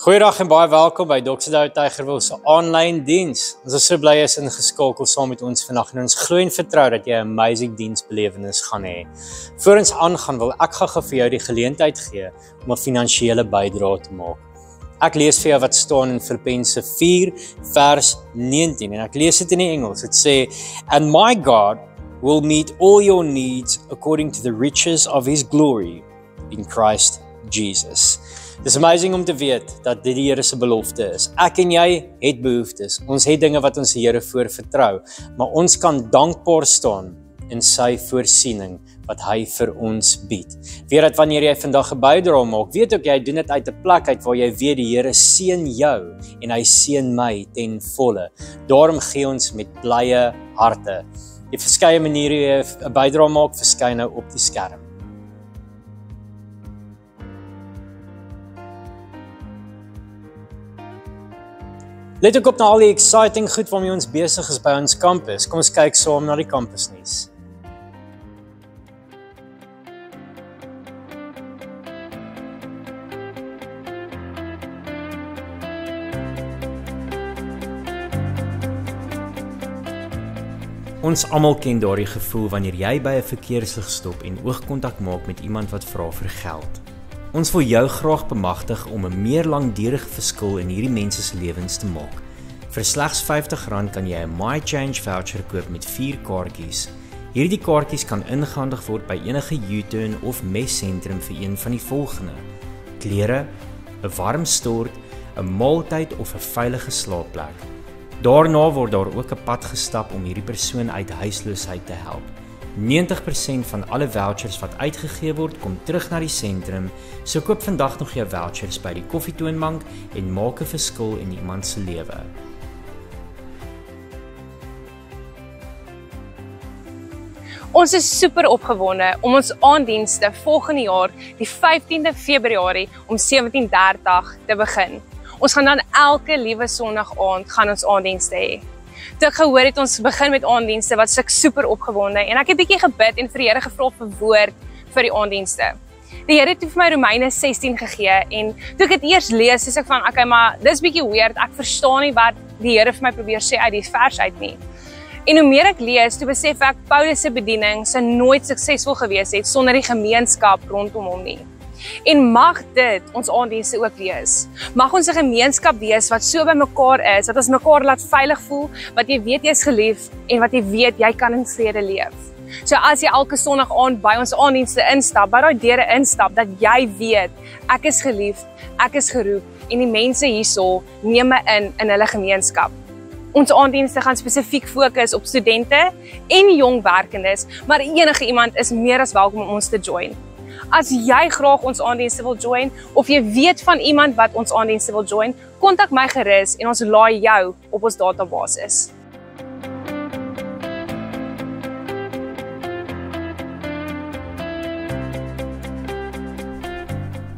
Goeiedag en baie welkom by Dr. Douwe Tygerwil se aanlyn diens. Ons is so bly jy is ingeskakel saam met ons vandag en ons glo en vertrou dat jy 'n amazing diensbelewenis gaan hê. Voor ons aangaan wil ek gou vir jou die geleentheid gee om 'n finansiële bydrae te maak. Ek lees vir jou wat staan in Filippense 4 vers 19 en ek lees dit in die Engels. Dit sê, "And my God will meet all your needs according to the riches of his glory in Christ Jesus." Dis amazing om te weet dat dit die Here se belofte is. Ek en jy het behoeftes. Ons het dinge wat ons die Here voor vertrou, maar ons kan dankbaar staan in sy voorsiening wat hy vir ons bied. Weet dat wanneer jy vandag 'n bydrae maak, weet ook jy doen dit uit 'n plek uit waar jy weet die Here seën jou en hy seën my ten volle. Daarom gee ons met blye harte. Jy verskeie maniere jy 'n bydrae maak, verskyn nou op die skerm. Let ook op na al die exciting goed waarmee ons besig is by ons kampus. Kom ons kyk saam na die kampusnuus. Ons almal ken daardie gevoel wanneer jy by 'n verkeerslig stop en oogkontak maak met iemand wat vra vir geld. Ons wil jou graag bemagtig om 'n meer langdurige verskil in hierdie mense se lewens te maak. Vir slegs R50 kan jy 'n My Change voucher koop met 4 kaartjies. Hierdie kaartjies kan ingehandig word by enige U-turn of messentrum vir een van die volgende: klere, 'n warm stort, 'n maaltyd of 'n veilige slaapplek. Daarna word daar ook 'n pad gestap om hierdie persoon uit huisloosheid te help. 90% van alle vouchers wat uitgegee word, kom terug na die sentrum, so koop vandag nog jou vouchers by die koffietoonbank en maak 'n verskil in iemand se lewe. Ons is super opgewonde om ons aanddienste volgende jaar, die 15de Februarie om 17:30 te begin. Ons gaan dan elke liewe Sondag aand gaan ons aanddienste hê. Toe ek gehoor het ons begin met aanddienste, was ek super opgewonde en ek het 'n bietjie gebid en vir die Here gevra vir woord vir die aanddienste. Die Here het vir my Romeine 16 gegee en toe ek dit eers lees, sê ek van okay, maar dis bietjie weird. Ek verstaan nie wat die Here vir my probeer sê uit die vers uit nie. En hoe meer ek lees, toe besef ek Paulus se bediening sou nooit suksesvol gewees het sonder die gemeenskap rondom hom nie. En mag dit ons aanddienste ook wees. Mag ons 'n gemeenskap wees wat so by mekaar is, dat ons mekaar laat veilig voel, wat jy weet jy is geliefd en wat jy weet jy kan in vrede leef. So as jy elke Sondag aand by ons aanddienste instap, by daai deure instap, dat jy weet ek is geliefd, ek is geroep en die mense hierso neem my in hulle gemeenskap. Ons aanddienste gaan spesifiek fokus op studente en jong werkendes, maar enige iemand is meer as welkom om ons te join. As jy graag ons aanddienste wil join, of jy weet van iemand wat ons aanddienste wil join, kontak my gerus en ons laai jou op ons database.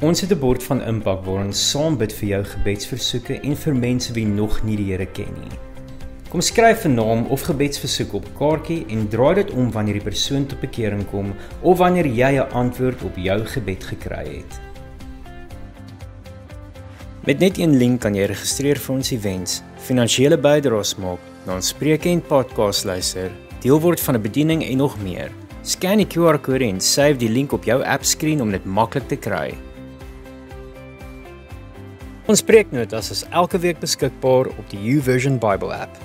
Ons het 'n bord van impak waar ons saam bid vir jou gebedsversoeke en vir mense wie nog nie die Here ken nie. Kom skryf 'n naam of gebedsversoek op 'n kaartjie en draai dit om wanneer die persoon tot bekering kom of wanneer jy 'n antwoord op jou gebed gekry het. Met net een link kan jy registreer vir ons events, finansiële bydraes maak, na ons preke en podcast luister, deel word van 'n bediening en nog meer. Scan die QR-kode en save die link op jou appskreen om dit maklik te kry. Ons preeknotas is elke week beskikbaar op die YouVersion Bible app.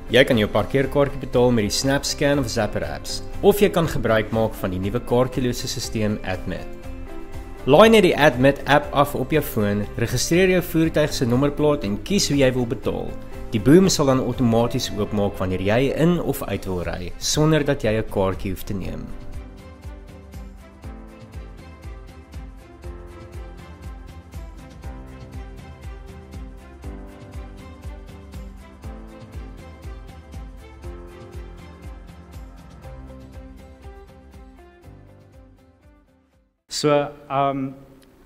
Jy kan jou parkeerkaartjie betaal met die SnapScan of Zapper apps, of jy kan gebruik maak van die nuwe kaartjielose stelsel Admit. Laai net die Admit app af op jou foon, registreer jou voertuig se nommerplaat en kies hoe jy wil betaal. Die boom sal dan outomaties oopmaak wanneer jy in of uit wil ry, sonder dat jy 'n kaartjie hoef te neem. So,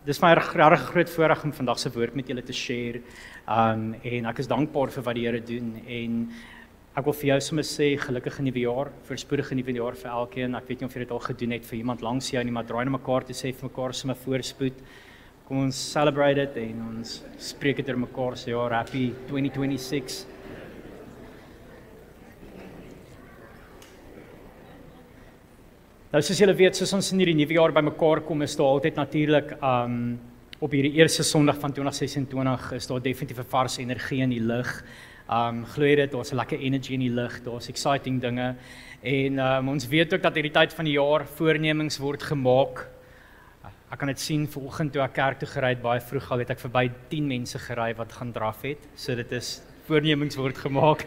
dis my regtig groot voorreg om vandag se woord met julle te share. En ek is dankbaar vir wat die Here doen en ek wil vir jou sommer sê gelukkige nuwe jaar, voorspoedige nuwe jaar vir elkeen. Ek weet nie of jy dit al gedoen het vir iemand langs jou nie, maar draai na mekaar te sê vir mekaar sommer voorspoed. Kom ons celebrate dit en ons spreek dit oor mekaar se jaar happy 2026. Nou soos julle weet, soos ons in hierdie nuwe jaar bymekaar kom, is daar altyd natuurlik op hierdie eerste Sondag van 2026 is daar definitief 'n vars energie in die lug. Glo jy dit, daar's 'n lekker energy in die lug, daar's exciting dinge. En ons weet ook dat hierdie tyd van die jaar voornemings word gemaak. Ek kan dit sien vanoggend toe ek kerk toe gery het, baie vroeg al het ek verby 10 mense gery wat gaan draf het. So dit is voornemings word gemaak.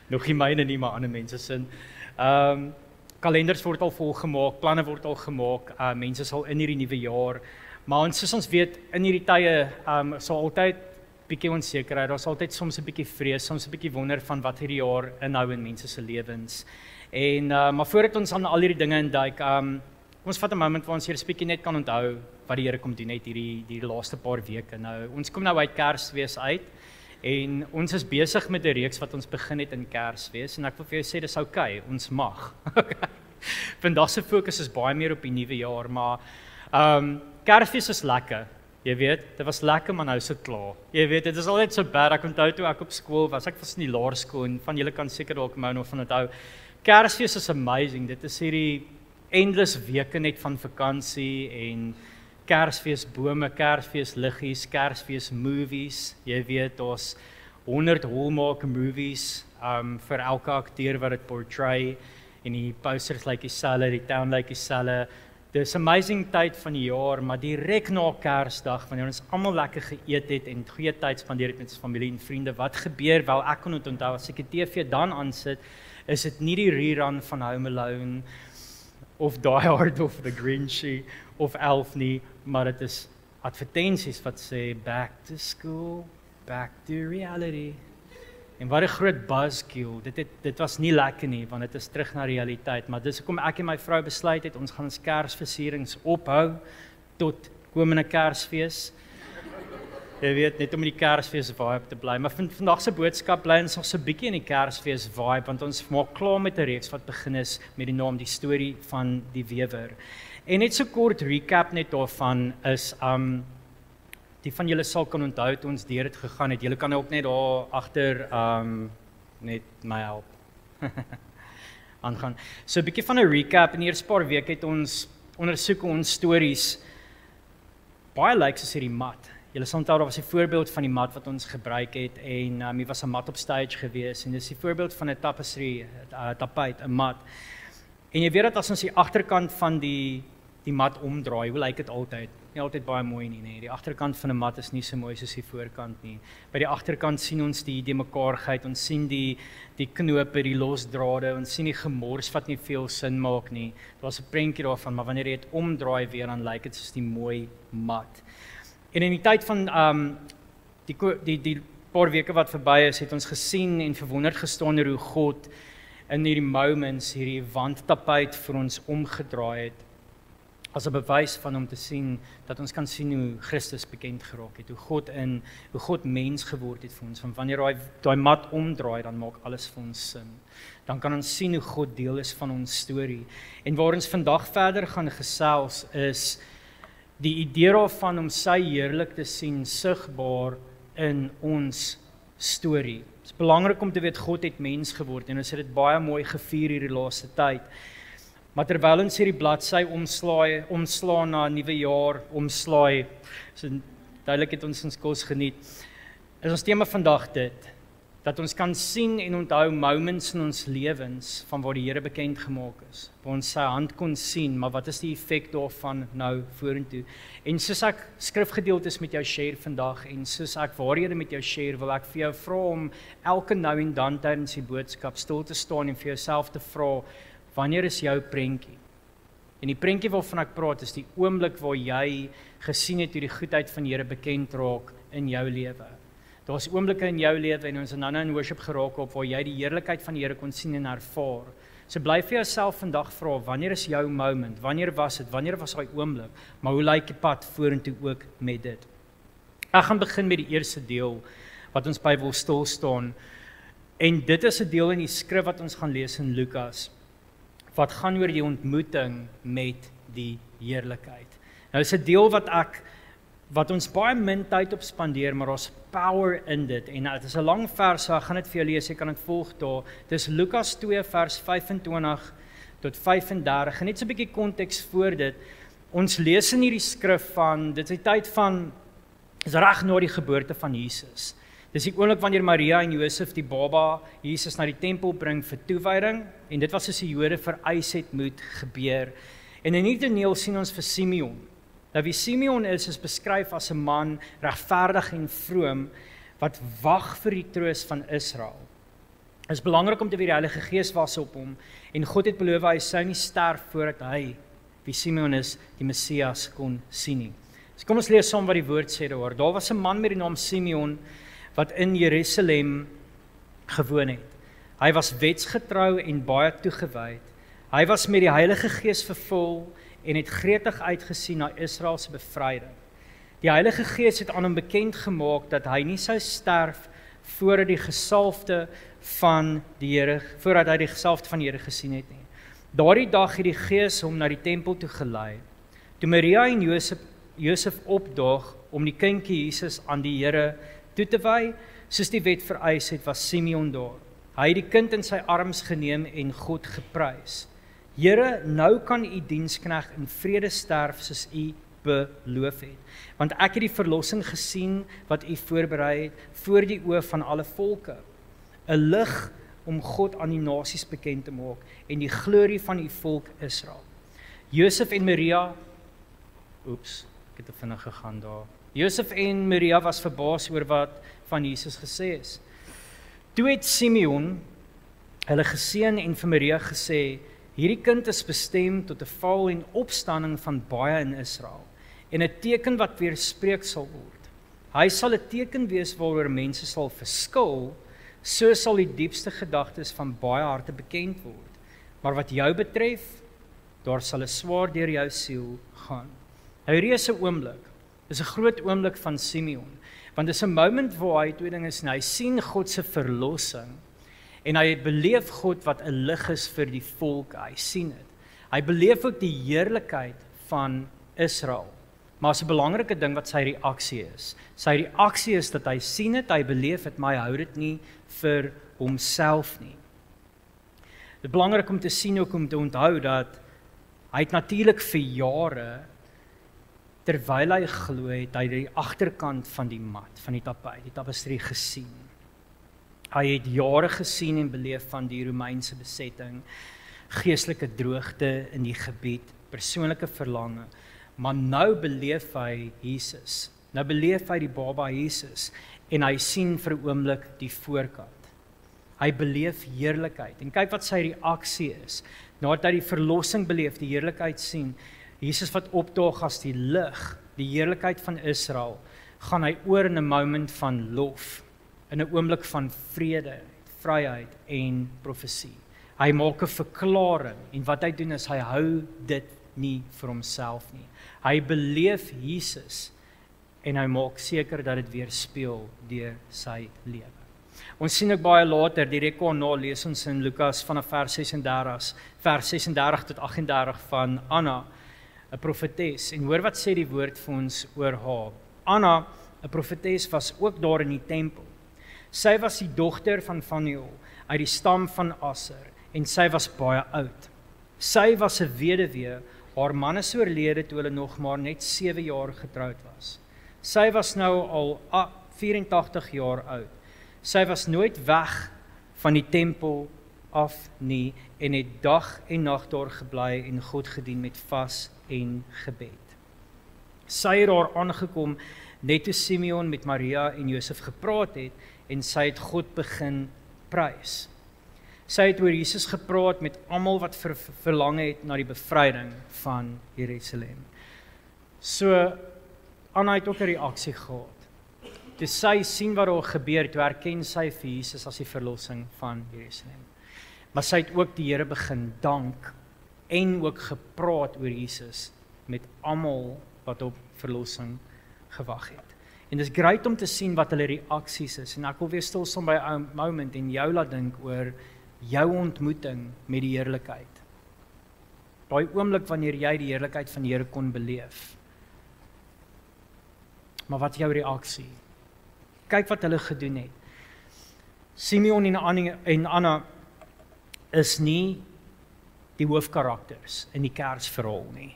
Nog nie myne nie, maar ander mense sin. Kalenders word al volgemaak, planne word al gemaak, mense sal in hierdie nuwe jaar, maar soos ons weet, in hierdie tye sal altyd bietjie onsekerheid, daar's altyd soms 'n bietjie vrees, soms 'n bietjie wonder van wat hierdie jaar inhou in mense se lewens. En maar voordat ons aan al hierdie dinge induik, ons vat 'n moment waar ons eers bietjie net kan onthou wat die Here kom doen het hierdie laaste paar weke. Nou, ons kom nou uit Kersfees uit. En ons is besig met 'n reeks wat ons begin het in Kersfees en ek wil vir jou sê dis oukei, ons mag. Vandag se fokus is baie meer op die nuwe jaar, maar Kersfees is lekker. Jy weet, dit was lekker, maar nou is dit klaar. Jy weet, dit is altyd so bad. Ek onthou toe ek op skool was, ek was in die laerskool en van julle kan seker dalk my nog van onthou. Kersfees is amazing. Dit is hierdie endless weke net van vakansie en Kersfeesbome, Kersfeesliggies, Kersfeesmovies. Jy weet, daar's 100 Hallmark movies vir elke akteur wat dit portray en die posters lyk dieselfde, die town lyk dieselfde. Dis amazing tyd van die jaar, maar direk na Kersdag, wanneer ons almal lekker geëet het en goeie tyd spandeer het met ons familie en vriende, wat gebeur? Wel, ek kon onthou as ek die TV dan aansit, is dit nie die rerun van Home Alone of Die Hard of The Grinchy of Elf nie, maar dit is advertensies wat sê back to school, back to reality. En wat 'n groot buzzkill. Dit was nie lekker nie, want dit is terug na realiteit, maar dis hoekom ek en my vrou besluit het ons gaan ons Kersversierings ophou tot komende Kersfees. Jy weet, net om in die Kersfees vibe te bly, maar vandag se boodskap bly ons nog so 'n bietjie in die Kersfees vibe, want ons maak klaar met 'n reeks wat begin is met die naam Die Storie van die Wewer. En net so kort recap net daarvan is die van julle sal kan onthou toe ons deur dit gegaan het. Julle kan ook net daar agter net my help aangaan. So 'n bietjie van 'n recap. In die eerste paar weke het ons ondersoek ons stories baie lyk soos hierdie mat. Julle sal onthou daar was 'n voorbeeld van die mat wat ons gebruik het en hier was 'n mat op stage gewees en dis die voorbeeld van 'n tapestry, tapijt, 'n mat. En jy weet dat as ons die agterkant van die mat omdraai, hoe lyk dit altyd? Nie altyd baie mooi nie, nee. Die agterkant van 'n mat is nie so mooi soos die voorkant nie. By die agterkant sien ons die mekaarheid, ons sien die knope, die losdrade, ons sien die gemors wat nie veel sin maak nie. Daar's 'n prentjie daarvan, maar wanneer jy dit omdraai weer, dan lyk dit soos die mooi mat. En in die tyd van die paar weke wat verby is, het ons gesien en verwonderd gestaan oor hoe God in hierdie moments hierdie wandtapijt vir ons omgedraai het as 'n bewys van om te sien dat ons kan sien hoe Christus bekend geraak het, hoe God mens geword het vir ons. Want wanneer daai mat omdraai, dan maak alles vir ons sin. Dan kan ons sien hoe God deel is van ons storie. En waar ons vandag verder gaan gesels is die idee daarvan om sy heerlik te sien sigbaar in ons storie. Dit is belangrik om te weet God het mens geword en ons het dit baie mooi gevier hierdie laaste tyd. Maar terwyl ons hierdie bladsy omslaan na 'n nuwe jaar, omslaai, so duidelik het ons kos geniet, is ons tema vandag dit, dat ons kan sien en onthou moments in ons lewens van waar die Here bekend gemaak is, waar ons sy hand kon sien, maar wat is die effek daarvan nou vorentoe? En soos ek skrifgedeeltes met jou share vandag, en soos ek waarhede met jou share, wil ek vir jou vra om elke nou en dan tydens die boodskap stil te staan en vir jouself te vra, wanneer is jou prentjie? En die prentjie waarvan ek praat is die oomblik waar jy gesien het hoe die goedheid van die Here bekend raak in jou lewe. Daar's oomblikke in jou lewe en ons het nou in worship geraak op waar jy die heerlikheid van die Here kon sien en ervaar. So bly vir jouself vandag vra, wanneer is jou moment? Wanneer was dit? Wanneer was daai oomblik? Maar hoe lyk die pad vorentoe ook met dit? Ek gaan begin met die eerste deel wat ons by wil stil staan. En dit is 'n deel in die skrif wat ons gaan lees in Lukas, wat gaan oor die ontmoeting met die heerlikheid. Nou is 'n deel wat ek wat ons baie min tyd op spandeer, maar ons power in dit. En dit is 'n lang vers, so ek gaan dit vir jou lees, jy kan dit volg daar. Dis Lukas 2 vers 25 tot 35. En net so 'n bietjie konteks voor dit. Ons lees in hierdie skrif van, dit is die tyd van, is reg na die geboorte van Jesus. Dis die oomblik wanneer Maria en Josef die baba Jesus na die tempel bring vir toewyding, en dit was soos die Jode vereis het moet gebeur. En in hierdie toneel sien ons vir Simeon. Nou wie Simeon is beskryf as 'n man, regverdig en vroom, wat wag vir die troos van Israel. Dit is belangrik om te weet die Heilige Gees was op hom, en God het beloof hy sou nie sterf voordat hy, wie Simeon is, die Messias kon sien nie. So kom ons lees saam wat die woord sê daar. Daar was 'n man met die naam Simeon, wat in Jerusalem gewoon het. Hy was wetsgetrou en baie toegewyd. Hy was met die Heilige Gees vervul en het gretig uitgesien na Israel se bevryding. Die Heilige Gees het aan hom bekend gemaak dat hy nie sou sterf voordat hy die gesalfde van die Here gesien het nie. Daardie dag het die Gees hom na die tempel toe gelei. Toe Maria en Josef opdaag om die kindjie Jesus aan die Here toe te wy, soos die wet vereis het, was Simeon daar. Hy het die kind in sy arms geneem en God geprys. Here, nou kan u diensknegt in vrede sterf soos u beloof het, want ek het die verlossing gesien wat u voorberei het voor die oë van alle volke, 'n lig om God aan die nasies bekend te maak en die glorie van u volk Israel. Josef en Maria, ek het te vinnig gegaan daar. Josef en Maria was verbaas oor wat van Jesus gesê is. Toe het Simeon hulle geseën en vir Maria gesê, hierdie kind is bestem tot 'n val en opstanding van baie in Israel, en 'n teken wat weerspreek sal word. Hy sal 'n teken wees waaroor mense sal verskil, so sal die diepste gedagtes van baie harte bekend word. Maar wat jou betref, daar sal 'n swaard deur jou siel gaan. Nou hierdie is 'n oomblik. Dis 'n groot oomblik van Simeon, want dis 'n moment waar hy twee dinge sien. Hy sien God se verlossing en hy beleef God wat 'n lig is vir die volk. Hy sien dit. Hy beleef ook die heerlikheid van Israel. Maar is 'n belangrike ding wat sy reaksie is. Sy reaksie is dat hy sien dit, hy beleef dit, maar hy hou dit nie vir homself nie. Dit is belangrik om te sien ook om te onthou dat hy het natuurlik vir jare, terwyl hy glo het, hy die agterkant van die mat, van die tapijt, die tapestrie gesien. Hy het jare gesien en beleef van die Romeinse besetting, geestelike droogte in die gebied, persoonlike verlange, maar nou beleef hy Jesus. Nou beleef hy die baba Jesus en hy sien vir 'n oomblik die voorkant. Hy beleef heerlikheid en kyk wat sy reaksie is. Nadat hy die verlossing beleef, die heerlikheid sien, Jesus wat opdaag as die lig, die heerlikheid van Israel, gaan hy oor in 'n moment van lof, in 'n oomblik van vrede, vryheid en profesie. Hy maak 'n verklaring en wat hy doen is hy hou dit nie vir homself nie. Hy beleef Jesus en hy maak seker dat dit weerspieël deur sy lewe. Ons sien ook baie later, direk daarna lees ons in Lukas vanaf vers 36 tot 38 van Anna, 'n profetes, en hoor wat sê die woord vir ons oor haar. Anna, 'n profetes, was ook daar in die tempel. Sy was die dogter van Fanuel uit die stam van Aser en sy was baie oud. Sy was 'n weduwee, haar man is oorlede toe hulle nog maar net 7 jaar getroud was. Sy was nou al 84 jaar oud. Sy was nooit weg van die tempel af nie en het dag en nag daar gebly en God gedien met vas en gebed. Sy het daar aangekom net toe Simeon met Maria en Josef gepraat het en sy het God begin prys. Sy het oor Jesus gepraat met almal wat verlang het na die bevryding van Jerusalem. So Anna het ook 'n reaksie gehad. Toe sy sien wat daar gebeur, toe erken sy vir Jesus as die verlossing van Jerusalem. Maar sy het ook die Here begin dank en ook gepraat oor Jesus met almal wat op verlossing gewag het. En dit is great om te sien wat hulle reaksies is. En ek wil weer stil staan by 'n moment en jou laat dink oor jou ontmoeting met die heerlikheid. Daai oomblik wanneer jy die heerlikheid van die Here kon beleef. maar wat jou reaksie? Kyk wat hulle gedoen het. Simeon en Anna is nie die hoofkarakters in die Kersverhaal nie,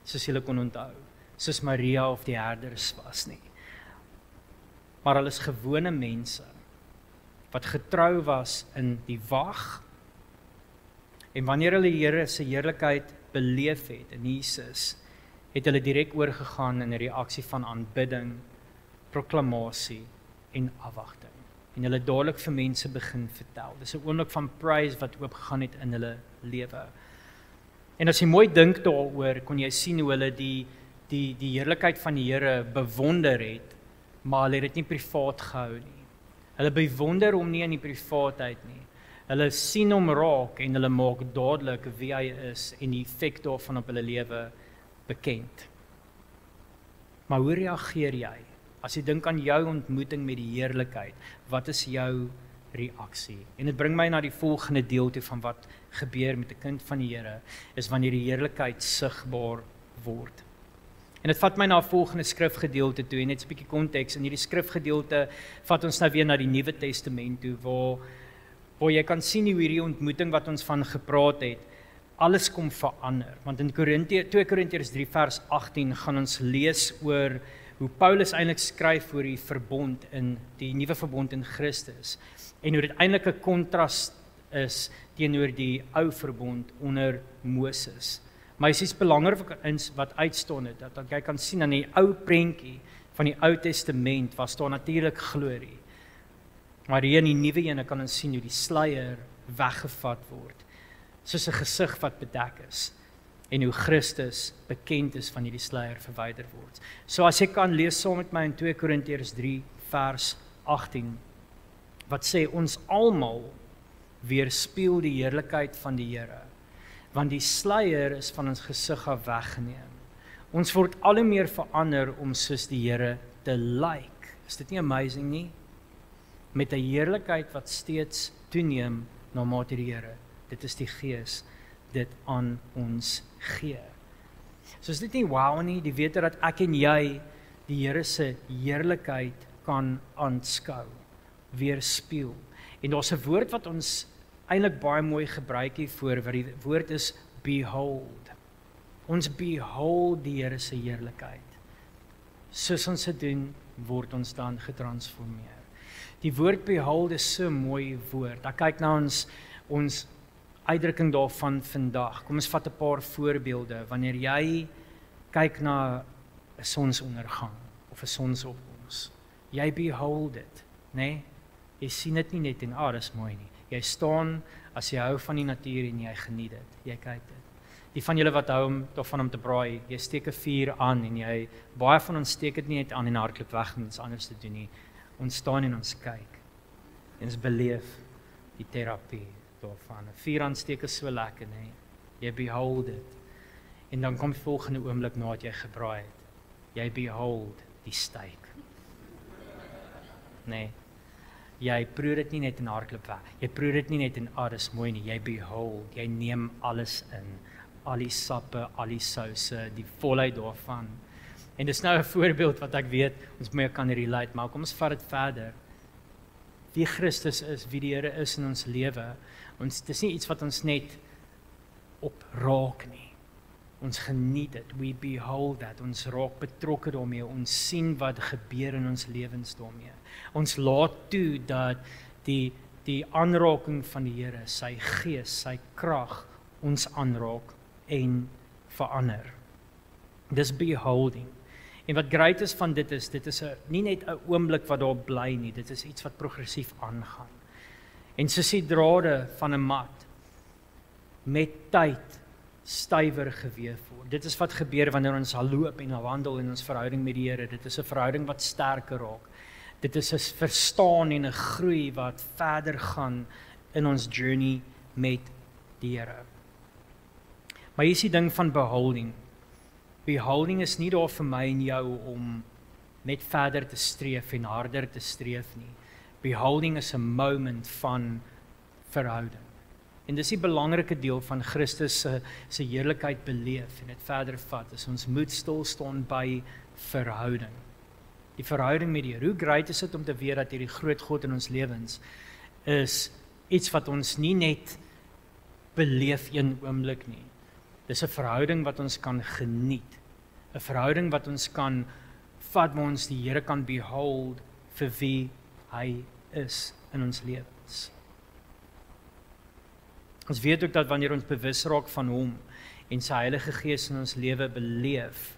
soos julle kon onthou, soos Maria of die herders was nie. Maar hulle is gewone mense, wat getrou was in die wag, en wanneer hulle die Here se heerlikheid beleef het in Jesus, het hulle direk oorgegaan in 'n reaksie van aanbidding, proklamasie en afwagting. En hulle dadelik vir mense begin vertel. Dis 'n oomblik van praise wat oopgegaan het in hulle lewe. En as jy mooi dink daaroor, kon jy sien hoe hulle die heerlikheid van die Here bewonder het, maar hulle het dit nie privaat gehou nie. Hulle bewonder hom nie in die privaatheid nie. Hulle sien hom raak en hulle maak dadelik wie hy is en die effek daarvan op hulle lewe bekend. Maar hoe reageer jy? As jy dink aan jou ontmoeting met die heerlikheid, wat is jou reaksie? En dit bring my na die volgende deel toe van wat gebeur met 'n kind van die Here, is wanneer die heerlikheid sigbaar word. En dit vat my na 'n volgende skrifgedeelte toe, en net 'n bietjie konteks. In hierdie skrifgedeelte vat ons nou weer na die Nuwe Testament toe, waar jy kan sien hoe hierdie ontmoeting wat ons van gepraat het, alles kom verander. Want in 2 Korintiërs 3 vers 18 gaan ons lees oor hoe Paulus eintlik skryf oor die verbond in die nuwe verbond in Christus, en hoe dit eintlik 'n kontras is teenoor die ou verbond onder Moses. Maar is iets belangrik wat uitstaan het, dat jy kan sien aan die ou prentjie van die Ou Testament was daar natuurlik glorie. Maar hier in die nuwe ene kan ons sien hoe die sluier weggevat word, soos 'n gesig wat bedek is, en hoe Christus bekend is van hierdie sluier verwyder word. So as jy kan, lees saam met my in 2 Korintiërs 3 vers 18, wat sê ons almal weerspieël die heerlikheid van die Here, want die sluier is van ons gesig af weggeneem. Ons word al hoe meer verander om soos die Here te lyk. Is dit nie amazing nie? Met 'n heerlikheid wat steeds toeneem na mate die Here, dit is die Gees, dit aan ons gee. So is dit nie wow nie, die wete dat ek en jy die Here se heerlikheid kan aanskou, weerspieël. En daar's 'n woord wat ons eintlik baie mooi gebruik hiervoor, wat die woord is behold. Ons behold die Here se heerlikheid. Soos ons dit doen, word ons dan getransformeer. Die woord behold is so 'n mooi woord. Ek kyk na ons uitdrukking daarvan vandag. Kom ons vat 'n paar voorbeelde. Wanneer jy kyk na 'n sonsondergang of 'n sonsopkoms, jy behold dit, né? Jy sien dit nie net en dis mooi nie. Jy staan, as jy hou van die natuur en jy geniet dit, jy kyk dit. Die van julle wat hou daarvan om te braai, jy steek 'n vuur aan en baie van ons steek dit nie net aan en hardloop weg en iets anders te doen nie. Ons staan en ons kyk. En ons beleef die terapie daarvan. 'n Vuur aansteek is so lekker, né? Jy behold dit. En dan kom die volgende oomblik nadat jy gebraai het. Jy behold die steak. Nee. Jy proe dit nie net in hardloop weg. Jy proe dit nie net in dis mooi nie. Jy behold, jy neem alles in. Al die sappe, al die souse, die volheid daarvan. En dis nou 'n voorbeeld wat ek weet ons mee kan relate, maar kom ons vat dit verder. Wie Christus is, wie die Here is in ons lewe. Dis nie iets wat ons net opraak nie. Ons geniet dit, we behold that, ons raak betrokke daarmee, ons sien wat gebeur in ons lewens daarmee. Ons laat toe dat die aanraking van die Here, sy gees, sy krag, ons aanraak en verander. Dis beholding. En wat great is van dit is nie net 'n oomblik wat daar bly nie, dit is iets wat progressief aangaan. En soos die drade van 'n mat met tyd stywer geweef word. Dit is wat gebeur wanneer ons loop en wandel in ons verhouding met die Here. Dit is 'n verhouding wat sterker raak. Dit is 'n verstaan en 'n groei wat verder gaan in ons journey met die Here. Maar hier is die ding van beholding. Beholding is nie daar vir my en jou om net verder te streef en harder te streef nie. Beholding is 'n moment van verhouding. En dis die belangrike deel van Christus se heerlikheid beleef en dit verder vat, is ons moet stil staan by verhouding. Die verhouding met die Here. Hoe great is dit om te weet dat hierdie groot God in ons lewens is iets wat ons nie net beleef een oomblik nie. Dis 'n verhouding wat ons kan geniet. 'n Verhouding wat ons kan vat, waar ons die Here kan behold vir wie hy is in ons lewens. Ons weet ook dat wanneer ons bewus raak van hom en sy Heilige Gees in ons lewe beleef,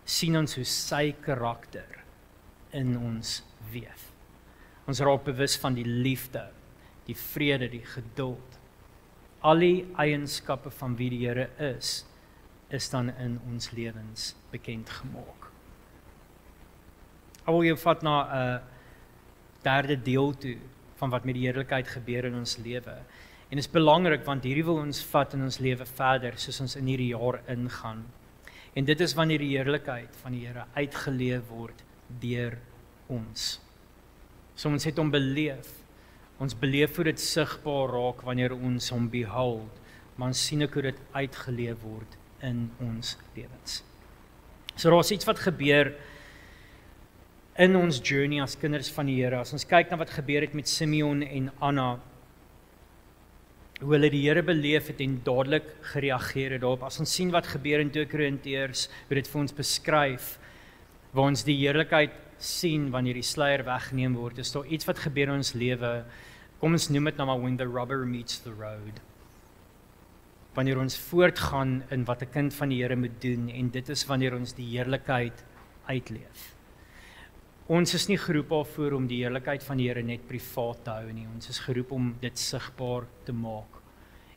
sien ons hoe sy karakter in ons weef. Ons raak bewus van die liefde, die vrede, die geduld. Al die eienskappe van wie die Here is dan in ons lewens bekend gemaak. Ek wil jou vat na 'n derde deel toe van wat met die heerlikheid gebeur in ons lewe. En dit is belangrik want hierdie wil ons vat in ons lewe verder soos ons in hierdie jaar ingaan. En dit is wanneer die heerlikheid van die Here uitgeleef word deur ons. So ons het hom beleef. Ons beleef hoe dit sigbaar raak wanneer ons hom behold, maar ons sien ook hoe dit uitgeleef word in ons lewens. So daar is iets wat gebeur in ons journey as kinders van die Here. As ons kyk na wat gebeur het met Simeon en Anna, hoe hulle die Here beleef het en dadelik gereageer het daarop. As ons sien wat gebeur in 2 Korintiërs, hoe dit vir ons beskryf, waar ons die heerlikheid sien wanneer die sluier weggeneem word, is daar iets wat gebeur in ons lewe. Kom ons noem dit nou maar when the rubber meets the road. Wanneer ons voortgaan in wat 'n kind van die Here moet doen, en dit is wanneer ons die heerlikheid uitleef. Ons is nie geroep daarvoor om die heerlikheid van die Here net privaat te hou nie. Ons is geroep om dit sigbaar te maak.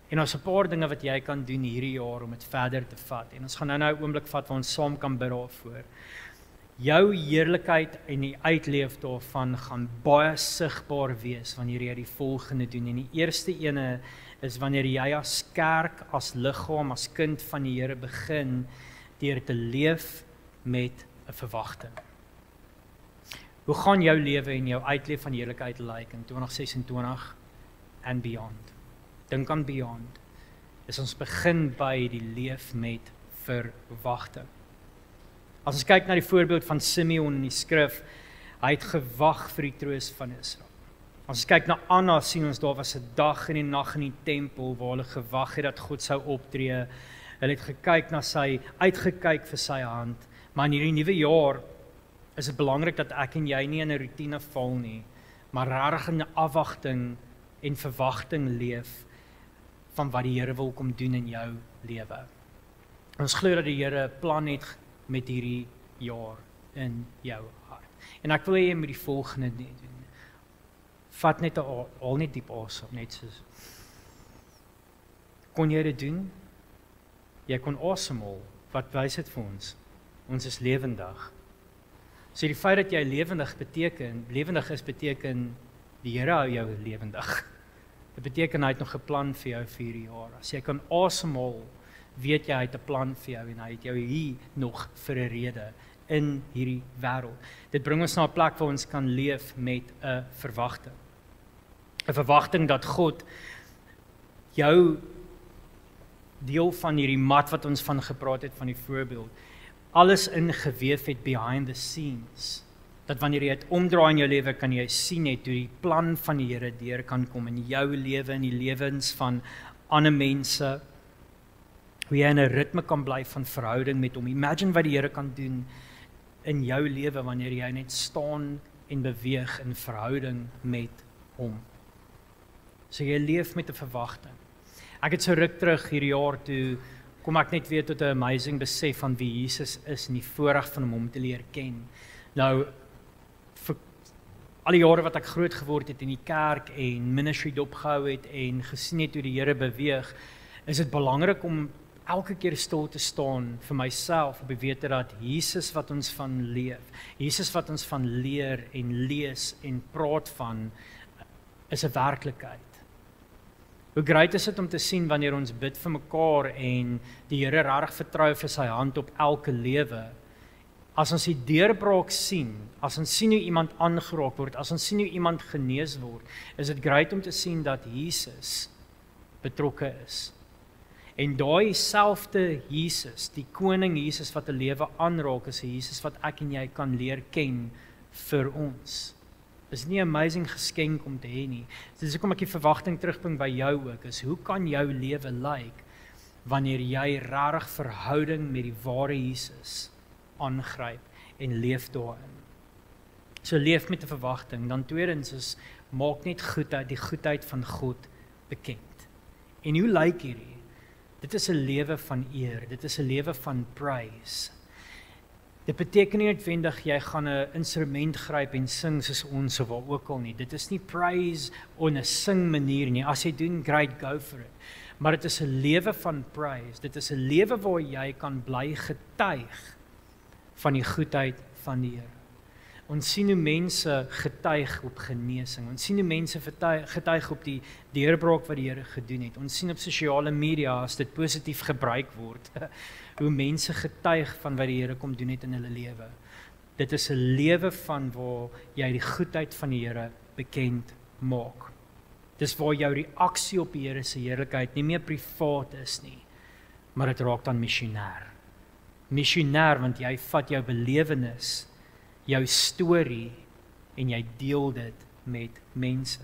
En daar's 'n paar dinge wat jy kan doen hierdie jaar om dit verder te vat. En ons gaan nou 'n oomblik vat waar ons saam kan bid daarvoor. Jou heerlikheid en die uitleef daarvan gaan baie sigbaar wees wanneer jy die volgende doen. En die eerste ene is wanneer jy as kerk, as liggaam, as kind van die Here begin deur te leef met 'n verwagting. Hoe gaan jou lewe en jou uitleef van heerlikheid lyk in 2026 and beyond? Dink aan beyond. Is ons begin by die leef met verwagting. As ons kyk na die voorbeeld van Simeon in die skrif, hy het gewag vir die troos van Israel. As ons kyk na Anna, sien ons daar was 'n dag en 'n nag in die tempel waar hulle gewag het dat God sou optree. Hulle het gekyk na sy, uitgekyk vir sy hand. Maar in hierdie nuwe jaar is dit belangrik dat ek en jy nie in 'n rotine val nie, maar regtig in 'n afwagting en verwagting leef van wat die Here wil kom doen in jou lewe. Ons glo dat die Here 'n plan het met hierdie jaar in jou hart. En ek wil hê jy moet die volgende doen. Vat net 'n al net diep asem, net soos. Kon jy dit doen? Jy kon asemhaal. Wat wys dit vir ons? Ons is lewendig. So die feit dat jy lewendig is beteken die Here hou jou lewendig. Dit beteken hy het nog 'n plan vir jou vir hierdie jaar. As jy kan asemhaal, weet jy hy het 'n plan vir jou en hy het jou hier nog vir 'n rede in hierdie wêreld. Dit bring ons na 'n plek waar ons kan leef met 'n verwagting. 'n Verwagting dat God jou deel van hierdie mat wat ons van gepraat het van die voorbeeld, alles ingeweef het behind the scenes. Dat wanneer jy dit omdraai in jou lewe, kan jy sien net hoe die plan van die Here deur kan kom in jou lewe, in die lewens van ander mense. Hoe jy in 'n ritme kan bly van verhouding met hom. Imagine wat die Here kan doen in jou lewe wanneer jy net staan en beweeg in verhouding met hom. So jy leef met 'n verwagting. Ek het so ruk terug hierdie jaar toe kom ek net weer tot 'n amazing besef van wie Jesus is en die voorreg van hom te leer ken. Nou vir al die jare wat ek groot geword het in die kerk en ministry dopgehou het en gesien het hoe die Here beweeg, is dit belangrik om elke keer stil te staan vir myself op die wete dat Jesus wat ons van leef, Jesus wat ons van leer en lees en praat van, is 'n werklikheid. Hoe great is dit om te sien wanneer ons bid vir mekaar en die Here regtig vertrou vir sy hand op elke lewe. As ons die deurbraak sien, as ons sien hoe iemand aangeraak word, as ons sien hoe iemand genees word, is dit great om te sien dat Jesus betrokke is. En daai selfde Jesus, die koning Jesus wat 'n lewe aanraak, is 'n Jesus wat ek en jy kan leer ken vir ons. Is nie 'n amazing geskenk om te hê nie. Dis hoekom ek die verwagting terugbring by jou ook, is hoe kan jou lewe lyk wanneer jy regtig verhouding met die ware Jesus aangryp en leef daarin. So leef met 'n verwagting. Dan tweedens is maak net goedheid, die goedheid van God bekend. En hoe lyk hierdie? Dit is 'n lewe van eer, dit is 'n lewe van praise. Dit beteken nie noodwendig jy gaan 'n instrument gryp en sing soos ons of waar ook al nie. Dit is nie praise op 'n sing manier nie. As jy doen, great, go for it. Maar dit is 'n lewe van praise. Dit is 'n lewe waar jy kan bly getuig van die goedheid van die Here. Ons sien hoe mense getuig op genesing. Ons sien hoe mense getuig op die deurbraak wat die Here gedoen het. Ons sien op sosiale media as dit positief gebruik word, hoe mense getuig van wat die Here kom doen het in hulle lewe. Dit is 'n lewe van waar jy die goedheid van die Here bekend maak. Dis waar jou reaksie op die Here se heerlikheid nie meer privaat is nie, maar dit raak dan missionêr. Missionêr want jy vat jou belewenis, jou storie en jy deel dit met mense.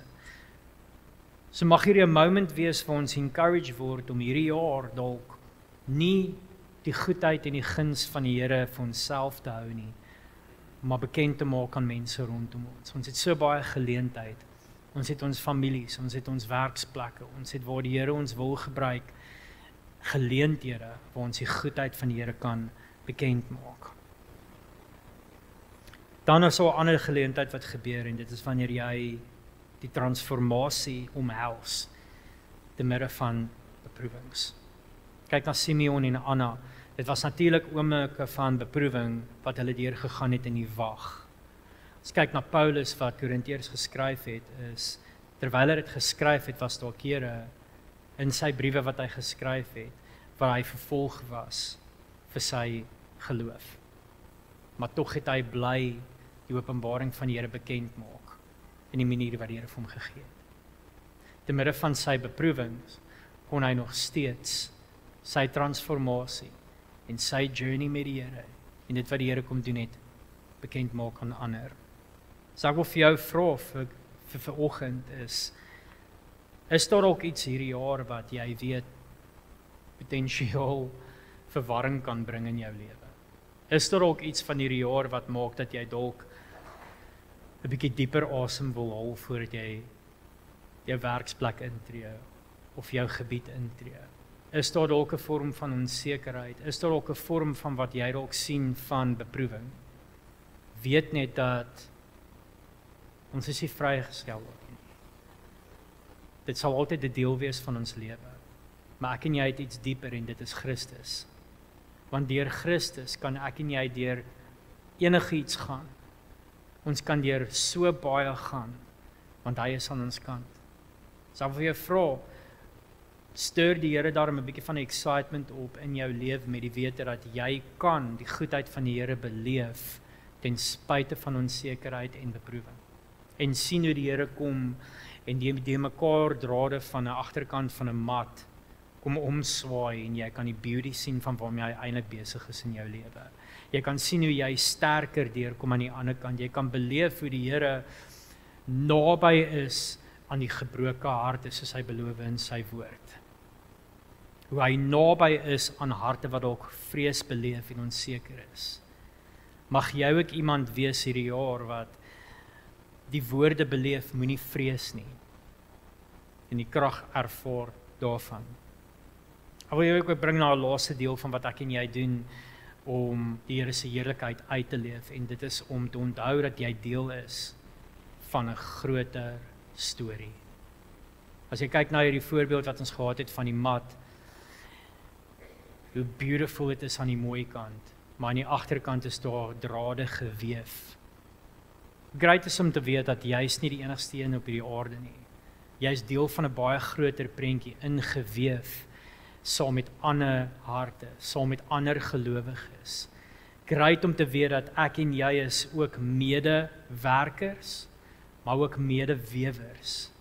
So mag hierdie 'n moment wees waar ons encourage word om hierdie jaar dalk nie die goedheid en die guns van die Here vir onsself te hou nie, maar bekend te maak aan mense rondom ons. Ons het so baie geleentheid. Ons het ons families, ons het ons werksplekke, ons het waar die Here ons wil gebruik, geleenthede waar ons die goedheid van die Here kan bekend maak. Dan is 'n ander geleentheid wat gebeur en dit is wanneer jy die transformasie omhels te midde van beproewings. Kyk na Simeon en Anna. Dit was natuurlik oomblikke van beproewing wat hulle deurgegaan het in die wag. As kyk na Paulus wat Korintiërs geskryf het, is terwyl hy dit geskryf het, was daar kere in sy briewe wat hy geskryf het, waar hy vervolg was vir sy geloof. Maar tog het hy bly die openbaring van die Here bekend maak in die manier wat die Here vir hom gegee het. Te midde van sy beproewings kon hy nog steeds sy transformasie en sy journey met die Here en dit wat die Here kom doen het bekend maak aan ander. So ek wil vir jou vra vir vanoggend is daar ook iets hierdie jaar wat jy weet potensiaal verwarring kan bring in jou lewe? Is daar ook iets van hierdie jaar wat maak dat jy dalk 'n bietjie dieper asem wil haal voordat jy jou werksplek intree of jou gebied intree? Is daar dalk 'n vorm van onsekerheid? Is daar dalk 'n vorm van wat jy dalk sien van beproewing? Weet net dat ons is nie vrygestel word nie. Dit sal altyd 'n deel wees van ons lewe. Maar ek en jy het iets dieper en dit is Christus. Want deur Christus kan ek en jy deur enigiets gaan. Ons kan deur so baie gaan, want hy is aan ons kant. So ek wil vir jou vra, stuur die Here daarom 'n bietjie van excitement op in jou lewe met die wete dat jy kan die goedheid van die Here beleef ten spyte van onsekerheid en beproewing. En sien hoe die Here kom en die mekaar drade van 'n agterkant van 'n mat kom omswaai en jy kan die beauty sien van waarmee hy eintlik besig is in jou lewe. Jy kan sien hoe jy sterker deurkom aan die ander kant. Jy kan beleef hoe die Here naby is aan die gebroke harte soos hy beloof in sy woord. Hoe hy naby is aan harte wat dalk vrees beleef en onseker is. Mag jy ook iemand wees hierdie jaar wat die woorde beleef, moenie vrees nie. En die krag ervaar daarvan. Ek wil jou ook bring na 'n laaste deel van wat ek en jy doen om die Here se heerlikheid uit te leef en dit is om te onthou dat jy deel is van 'n groter storie. As jy kyk na hierdie voorbeeld wat ons gehad het van die mat, hoe beautiful dit is aan die mooi kant, maar aan die agterkant is daar drade geweef. Great is om te weet dat jy is nie die enigste een op hierdie aarde nie. Jy is deel van 'n baie groter prentjie ingeweef saam met ander harte, saam met ander gelowiges. Great om te weet dat ek en jy is ook medewerkers, maar ook medewewers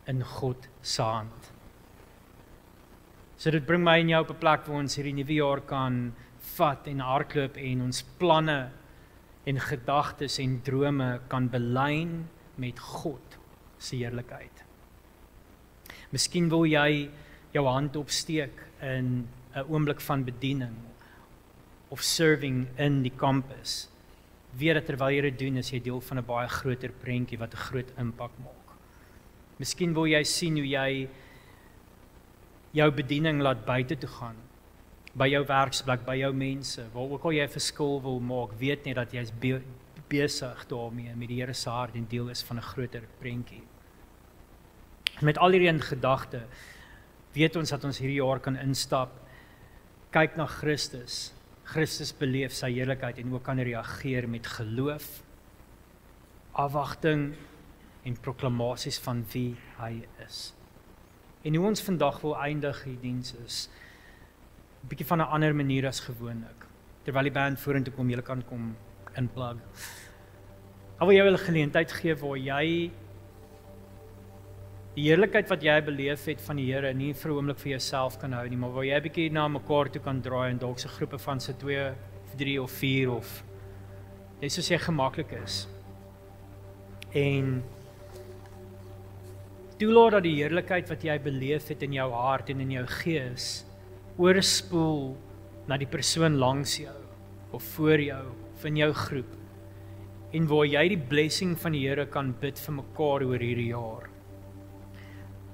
in God se hand. So dit bring my en jou op 'n plek waar ons hierdie nuwe jaar kan vat en hardloop en ons planne en gedagtes en drome kan belyn met God se heerlikheid. Miskien wil jy jou hand opsteek in 'n oomblik van bediening of serving in die kampus. Weet dat terwyl jy dit doen, is jy deel van 'n baie groter prentjie wat 'n groot impak maak. Miskien wil jy sien hoe jy jou bediening laat buite toe gaan, by jou werksplek, by jou mense, waar ook al jy 'n verskil wil maak, weet net dat jy is besig daarmee met die Here se hart en deel is van 'n groter prentjie. Met al hierdie in gedagte, weet ons dat ons hierdie jaar kan instap, kyk na Christus, Christus beleef sy heerlikheid en ook kan reageer met geloof, afwagting en proklamasies van wie hy is. En hoe ons vandag wil eindig die diens is 'n bietjie van 'n ander manier as gewoonlik. Terwyl die band vorentoe kom, julle kan kom inplug. Ek wil jou 'n geleentheid gee waar jy die heerlikheid wat jy beleef het van die Here nie vir 'n oomblik vir jouself kan hou nie, maar waar jy 'n bietjie na mekaar toe kan draai en dalk se groepe van se 2 of 3 of 4 of net soos jy gemaklik is. En toelaat dat die heerlikheid wat jy beleef het in jou hart en in jou gees oorspoel na die persoon langs jou of voor jou of in jou groep. En waar jy die blessing van die Here kan bid vir mekaar oor hierdie jaar.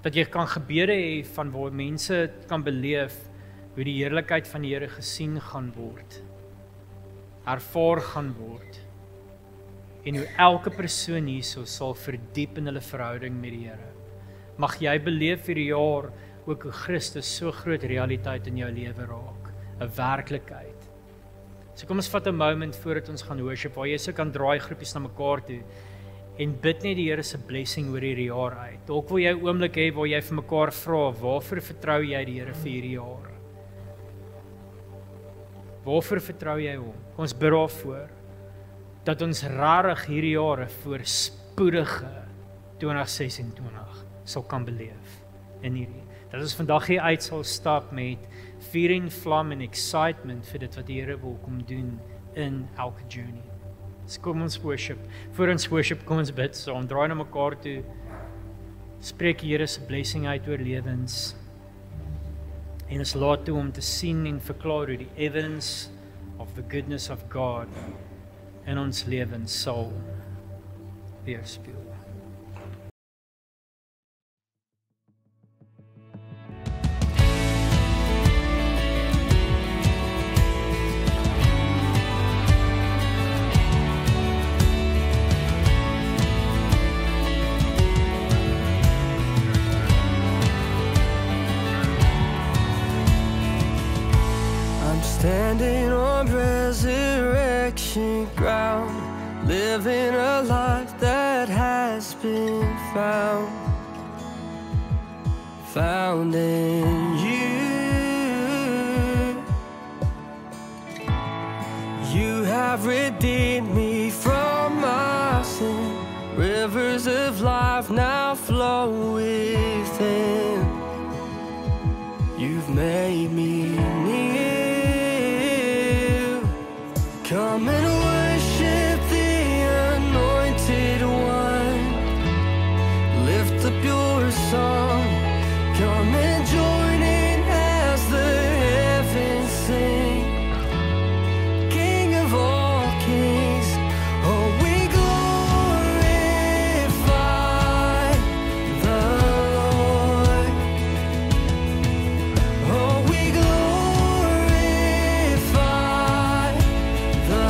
Dat jy kan gebede hê van waar mense kan beleef hoe die heerlikheid van die Here gesien gaan word, ervaar gaan word, en hoe elke persoon hierso sal verdiep in hulle verhouding met die Here. Mag jy beleef hierdie jaar ook hoe Christus so groot realiteit in jou lewe raak, 'n werklikheid. So kom ons vat 'n moment voordat ons gaan worship, waar jy so kan draai groepies na mekaar toe, en bid net die Here se blessing oor hierdie jaar uit. Dalk wil jy 'n oomblik hê waar jy vir mekaar vra, waarvoor vertrou jy die Here vir hierdie jaar? Waarvoor vertrou jy hom? Ons bid daarvoor, dat ons rarig hierdie jaar 'n voorspoedige 2026 sal kan beleef in hierdie. Dat ons vandag hier uit sal stap met vuur en vlam en excitement vir dit wat die Here wil kom doen in elke journey. So kom ons worship. Voor ons worship, kom ons bid. So ons draai na mekaar toe. Spreek die Here se blessing uit oor lewens. En ons laat toe om te sien en verklaar hoe die evidence of the goodness of God in ons lewens sal weerspieël. Standing on resurrection ground, living a life that has been found in you. You have redeemed me from my sin. Rivers of life now flow within. You've made me near. Come and worship the Anointed One. Lift up your song. Come and join in as the heavens sing. King of all kings, oh, we glorify the Lord. Oh, we glorify the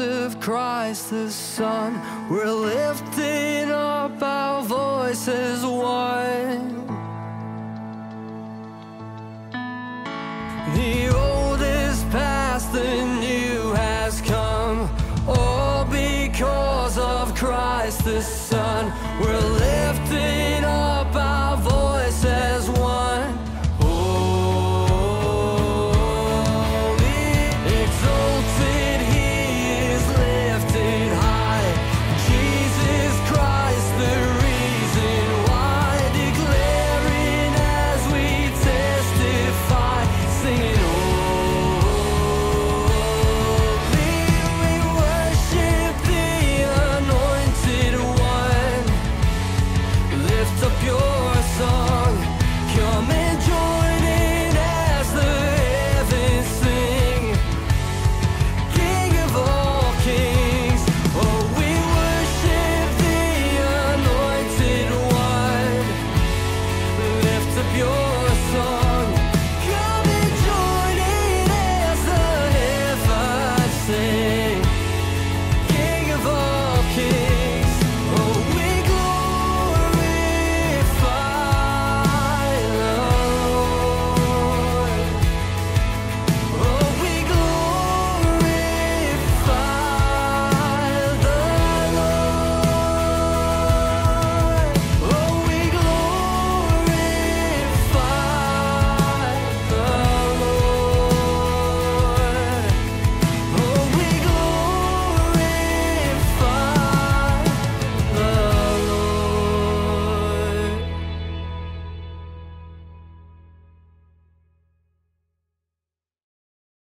of Christ the Son, we're lifting up our voices one. The old is past, the new has come, all because of Christ the Son, we're